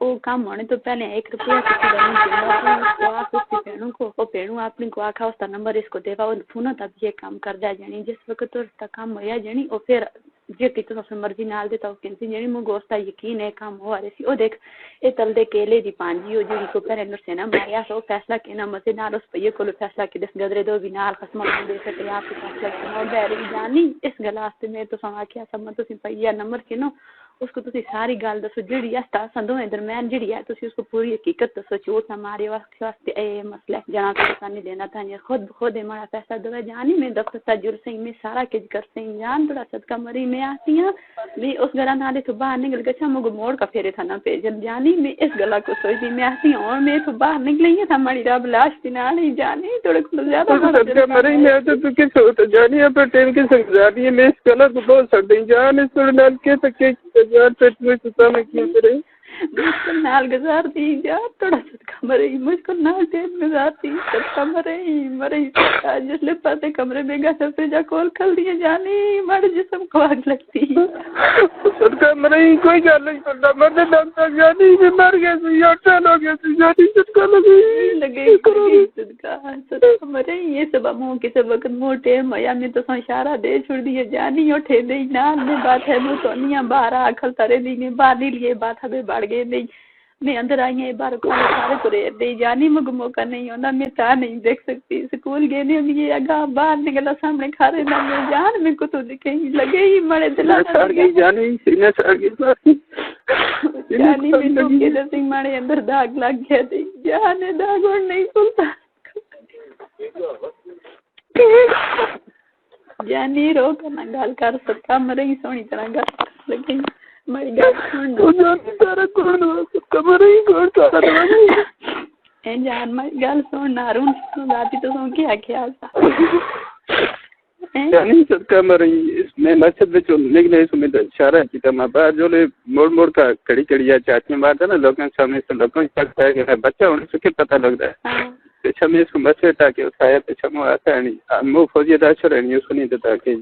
وہ کام ہونے تو پہلے 1 روپیہ کسی کو پیڑوں اپنی کو آکھا اس کا نمبر اس کو دیوا وہ فون تب یہ کام کر دیا جانی جس وقت اس کا کام ہویا جانی وہ پھر جی تو اپنی مرضی نال دے تو کہنسی جانی مو گوستا یقین ہے کام ہوا رہی سی او دیکھ اے تل دے کیلے دی پانجی او جڑی کو پہلے نور سے نہ ماریا سو فیصلہ کینا مزے نال اس پے کو فیصلہ کی دس گدرے دو بنال قسم دے سکتے آپ کے فیصلہ ہو گئی جانی اس گلاس میں تو سما کیا سب تو سی پیا نمبر کینو اس کو تسی ساری گل دسو جڑی استا سندو درمیان جڑی ہے تسی اس کو پوری حقیقت دسو چوٹ نہ مارے واسطے اے مسئلہ جنا کو نہیں دینا تھا خود خود ہمارا فیصلہ دو جانی میں دفتر تجر سے میں سارا کچھ کر سے جان تھوڑا صدقہ مری میں آتی ہوں میں اس گلا نہ دے تو باہر نکل گیا مگو موڑ کا پھیرے تھا نہ پہ جانی میں اس گلا کو سوچی میں آتی ہوں اور میں تو باہر نکلی ہے ہماری رب لاش دنا نہیں جانی تھوڑے کو زیادہ صدقہ مری میں تو کس ہوتا جانی پر ٹیم کے سنگ جانی میں اس گلا کو بول سکتے جان اس تھوڑے نال کے تک جان پیٹ میں ستا میں کیوں کرے مشکل نال گزار دی جان تھوڑا صدقہ مرے مشکل نال ٹیم گزار دی صدقہ مرے جس لے پاتے کمرے میں گا سب جا کول کھل دیے جانی مر جسم کو آگ لگتی صدقہ مرے کوئی گل نہیں کرتا مرد ڈاکٹر جانی میں مر گیا سی یا ٹھان ہو گیا سی جانی صدقہ لگے صدقہ مرے یہ سب منہ کسی وقت منہ ٹیم ہویا میں تو اشارہ دے چھوڑ دیے جانی اٹھے نہیں نال میں بات ہے وہ تو نہیں باہر آکھل ترے نہیں باہر نہیں لیے بات ہمیں بڑھ گئے نہیں میں اندر آئی ہیں بار کو سارے کو ریٹ دے جانی مگو موقع نہیں ہونا میں تا نہیں دیکھ سکتی سکول گئے نہیں یہ اگا باہر نکلا سامنے کھارے نہ میں جان میں کو تو دکھیں لگے ہی مڑے دل سڑ گئی جانی سینے سڑ گئی جانی میں تو کے سنگ ماڑے اندر داغ لگ گیا تھی جانے داغ اور نہیں کھلتا جانی رو کرنا گل کر سکتا مرے ہی سونی طرح گل لگی میری گل سن سارا کون ہو سکتا مرے ہی کون سارا اے جان میری گل سن نارون راتی تو سو کیا خیال تھا جانی صدقہ مرے اس میں مسجد وچ نکلے اس میں اشارہ کیتا میں باہر جو لے موڑ کا کڑی کڑی یا چاچی مارتا نا لوگوں سامنے سے لوگوں تک ہے کہ بچہ ہونے سے کیا پتہ لگتا ہے پیچھا میں اس کو مسئلہ تاکہ اٹھایا پیچھا میں آتا ہے نہیں مو فوجی داشر ہے نہیں اس کو نہیں دیتا کہ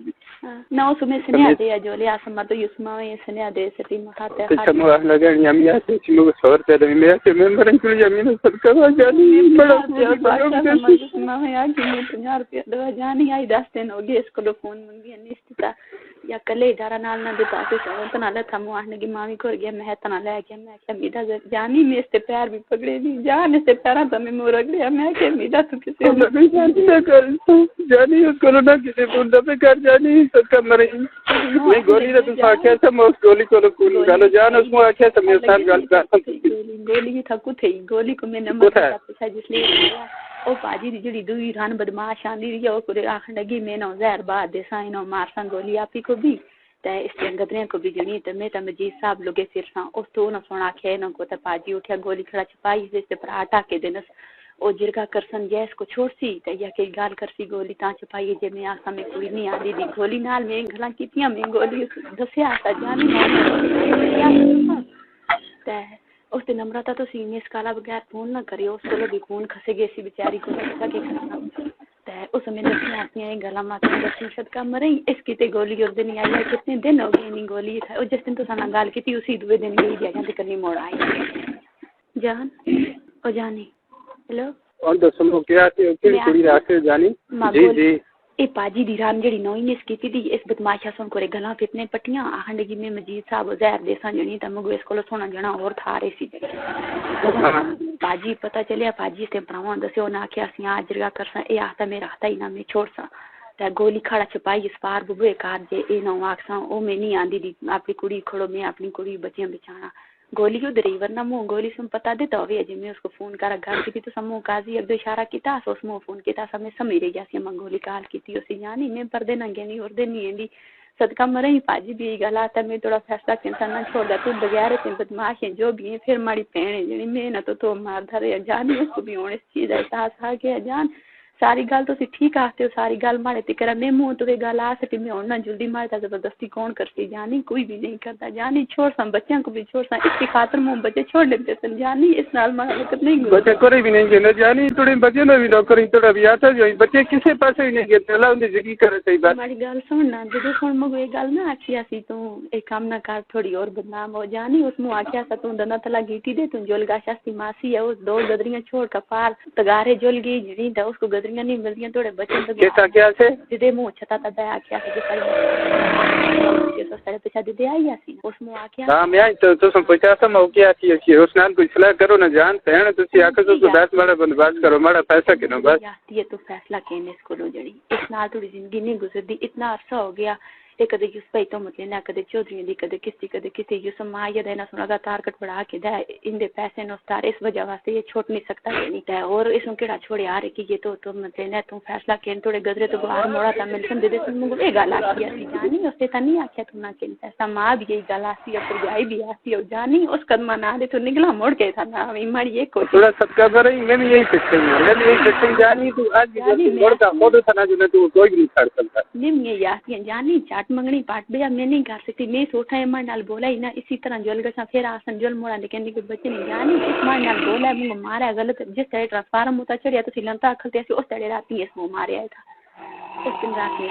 نہ اس میں سنیا دیا جو لیا سما تو یسما میں سنیا دے ستی مخاطب پیچھا میں لگا نہیں ہم یہاں سے چلو سور پہ دیں میں سے ممبرن کے لیے زمین صدقہ ہوا جانی بڑا یسما میں آ کہ میں 50 روپے دوا جانی آئی 10 دن ہو گئے اس کو فون منگی نہیں تھا یا کلے ادارہ نال نہ دیتا کہ سنت نہ لے تھا مواہنے کی مامی کو گیا میں تنا لے گیا میں کہ میرا جانی میں اس پیر بھی پکڑے نہیں جان اس پیرا تو میں مور گیا میں کہ میرا تو کسی نہیں جانتی نہ کر جانی اس کو نہ کسی بندہ پہ کر جانی صدقہ مرے میں گولی نہ تو ساکھیا سے میں اس گولی کو کول گالو جان اس کو آکھیا سے میرے ساتھ گل کر گولی تھا کو تھی گولی کو میں نمبر پوچھا جس لیے او پاجی دی جڑی دوئی ران بدماش آندی رہی او کو آکھن لگی میں نو زہر بعد دے سائیں نو مارساں گولی آپی کو بھی تے اس کے گدریاں کو بھی جنی تے میں تے مجید صاحب لوگے پھرساں اس تو نہ سونا کھے نہ کو تے پاجی اٹھیا گولی کھڑا چھپائی اس تے پر آٹا کے دنس او جرگا کرسن گیس کو چھوڑ سی تے یا کہ گال کرسی گولی تا چھپائی جے میں آسا میں کوئی نہیں آندی دی گولی نال میں گھلا کیتیاں میں گولی دسیا تا جانی تے اس تے نمرتا تو سی اس کالا بغیر فون نہ کریو اس کو بھی خون کھسے گئی سی بیچاری کو پتہ کہ کھسنا تے اس میں دسیا اپنی گلا ماں تے دسی صدقہ مرے اس کی تے گولی اور دن آئی کتنے دن ہو گئے نہیں گولی تھا او جس دن تو سنا گال کی تھی اسی دوے دن گئی جگہ تے کرنی موڑ آئی جان او جانی ہیلو اور دسو کیا تے کیڑی راکھ جانی جی جی اے پاجی دی رام جڑی نوئی نے اس کی تھی اس بدماشا سن کو گلا کتنے پٹیاں آہنڈ جی میں مجید صاحب زہر دے سان جنی تے مگو اس کو سونا جنا اور تھا رہی سی پاجی پتہ چلیا پاجی تے پراواں دسیو نہ کہ اسی اج جرگا کرسا اے آتا میرا ہتا ہی نہ میں چھوڑ سا تے گولی کھڑا چھپائی اس پار بوے کار جے اے نو آکھسا او میں نہیں آندی دی اپنی کڑی کھڑو میں اپنی کڑی بچیاں بچانا گولی کیوں دری ورنہ منہ گولی سم پتا دیتا ہوئے جی میں اس کو فون کرا گھر کی تو سمو قاضی اب اشارہ کیتا سو اس مو فون کیتا سب میں سمیرے گیا سی میں گولی کال کیتی اسی جانی میں پردے نہ گنی اور دن نہیں دی صدقہ مرے ہی پاجی بھی گلا تا میں تھوڑا فیصلہ انسان نہ چھوڑ دا تو بغیر تے بدماش ہیں جو بھی ہیں پھر ماڑی پہن جنی میں نہ تو مار دھرے جانی اس کو بھی ہون اس چیز احساس آ گیا جان ساری گل تو ٹھیک آتے ہو ساری گل مارے تے کرا میں منہ تو گل آ سکتی میں ہونا جلدی مارے تا زبردستی کون کرتی جانی کوئی بھی نہیں کرتا جانی چھوڑ سم بچوں کو بھی چھوڑ سم اس کی خاطر منہ بچے چھوڑ دیتے سن جانی اس نال مارا وقت نہیں گزرتا بچے کوئی بھی نہیں گئے جانی تھوڑے بچے نہ بھی نہ کریں تھوڑا بھی آتا جو بچے کسی پاسے ہی نہیں گئے اللہ ان کی کرے صحیح بات ہماری گل سننا جدو سن مگو یہ گل نہ آکھیا سی تو ایک کام نہ کر تھوڑی اور بدنام ہو جانی اس مو آکھیا سا تو دنا تلا گیٹی دے تو جول گا شاستی ماسی ہے اس دو گدریاں چھوڑ کا پار تگارے جول گئی جی دا اس کو گدریاں نہیں ملدیاں تھوڑے بچے تو کیسا کیا سے جدے مو چھتا تا دے آکھیا سی جے سارے سارے پیچھے دے آئی سی اس مو آکھیا ہاں میں تو سن پچا سا مو کیا تھی اس نال کوئی صلاح کرو نہ جان پہن تو سی آکھ تو 10 بڑا بندوبست کرو ماڑا پیسہ کینو بس یہ تو فیصلہ کینے اس کو جڑی اس نال تھوڑی زندگی نہیں گزردی اتنا عرصہ ہو گیا کدے یوس پئی تو مت لینا کدے چودھری دی کدے کسی یوس ما یہ دینا سنا کا تارکٹ بڑھا کے دے ان دے پیسے نو سٹار اس وجہ واسطے یہ چھوٹ نہیں سکتا نہیں تے اور اس کو کیڑا چھوڑے آ رہے کہ یہ تو مت لینا تو فیصلہ کین تھوڑے گدرے تو باہر موڑا تا ملسن دے دے سن مگو اے گل آکھی سی جانی اس تے تا نہیں آکھیا تو نہ کین پیسہ ماں بھی یہی گل آسی اپر جائی بھی آسی او جانی اس قدمہ نہ دے تو نگلا موڑ کے تھا نا ماری یہ کو تھوڑا صدقہ کرے میں بھی یہی سکتے ہیں میں بھی یہی سکتے ہیں جانی تو آج موڑ کا خود تھا جو تو کوئی نہیں کر سکتا نیم یہ یاسیاں جانی چاٹ منگنی پاٹ بیا میں نہیں کر سکتی میں سوٹا ہے ماں نال بولا ہی نا اسی طرح جول گسا پھر آسن جول موڑا لیکن کہ بچے نہیں جانی اس ماں نال بولا مو مارا غلط جس طرح ٹرانسفارم ہوتا چڑیا تو لنتا کھلتے ایسے اس طرح راتی اس مو ماریا تھا اس دن رات میں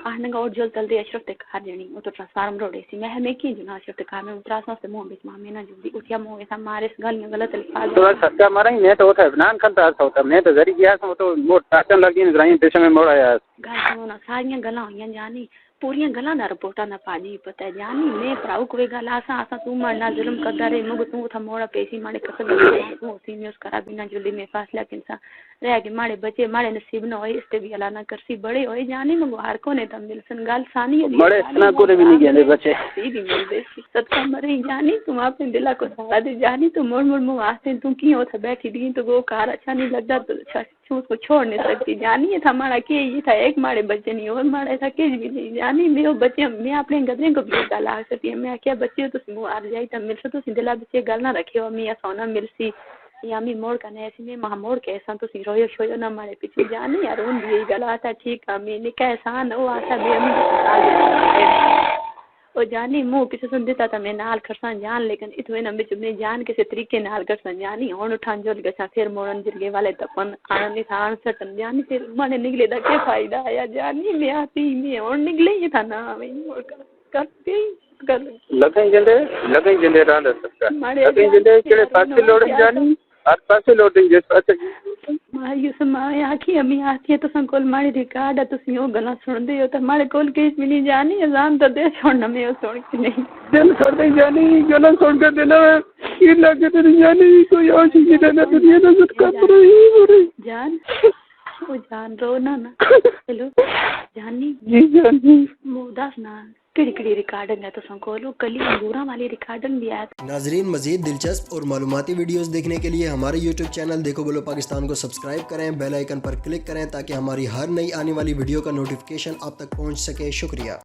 آہن گا اور جول تل دے اشرف تے کار جانی وہ تو ٹرانسفارم روڑے سی میں کی جنا اشرف تے کار میں اتراس سے مو بیچ ماں میں نہ جلدی اٹھیا مو ایسا مارے اس گل میں غلط الفاظ تو صدقہ مارا ہی میں تو تھا بنان کھلتا ہوتا میں تو ذری گیا تو موٹ ٹاٹن لگی نہیں پیچھے میں موڑ آیا گل سنو ساریاں گلاں ہوئیاں جانی پوریاں گلاں دا رپورٹاں دا پاجی پتہ ہے جانی میں پراؤ کوئی گل آسا تو مرنا ظلم کردا رہے مگو تو تھا موڑا پیسی ماڑے قسم تو سی میں اس کرا بنا جلدی میں فاصلہ کنسا رہ کے ماڑے بچے ماڑے نصیب نہ ہوئے اس تے بھی اللہ نہ کرسی بڑے ہوئے جانی مگو ہر کو نے تم ملسن گل سانی ہے بڑے اتنا کو بھی نہیں گئے بچے سی بھی مل دے صدقہ مرے جانی تم اپنے دل کو سہارا دے جانی تو مڑ مو واسطے تو کی ہو تھا بیٹھی دی تو وہ کار اچھا نہیں لگتا تو اچھا اس کو چھوڑ نہیں سکتی جانی یہ تھا ہمارا کہ یہ تھا ایک ماڑے بچے نہیں اور ماڑا تھا کہ بھی نہیں جانی میرے بچے میں اپنے گدرے کو بھی گل آ سکتی ہے میں کیا بچے تو منہ آ جائی تو مل سے تو دلا بچے گل نہ رکھے ہو میں سونا ملسی یا می موڑ کا ایسی میں ماں موڑ کے ایسا تو رویو شویو نہ مارے پیچھے جانی یار ان بھی گل آتا ٹھیک ہے میں نے کا احسان وہ آتا بھی او جانی منہ کسی سن دیتا تھا میں نال کرسان جان لیکن اتوے نہ بچ میں جان کسی طریقے نال کرسان جانی ہن اٹھان جو گسا پھر مورن جرگے والے تپن آن نہیں تھا آن سٹن جانی پھر مانے نکلے دا کیا فائدہ آیا جانی میں آتی میں ہن نکلے یہ تھا نا میں کرتے لگیں جندے رہا سکتا لگیں جندے کڑے پاسے لوڑیں جانی ہر پاسے لوڑیں جس پاسے مایوس ماں آخی امی آتی ہے تو سن کول ماڑی ریکارڈ ہے تسی او گلاں سن دے ہو تے ماڑے کول کیس بھی نہیں جانی اذان تو دے چھوڑنا میں سن کے نہیں دل چھوڑ دے جانی گلاں سن کے دینا یہ لگے تے جانی کوئی اور چیز دینا دنیا دا زت کر رہی جان او جان رو نا ہیلو جانی جی جانی موداس نا کڑی ریکارڈنگ ہے تو سن کولو کلی انگوراں والی ریکارڈنگ بھی ہے ناظرین مزید دلچسپ اور معلوماتی ویڈیوز دیکھنے کے لیے ہمارے یوٹیوب چینل دیکھو بولو پاکستان کو سبسکرائب کریں بیل آئیکن پر کلک کریں تاکہ ہماری ہر نئی آنے والی ویڈیو کا نوٹیفیکیشن آپ تک پہنچ سکے شکریہ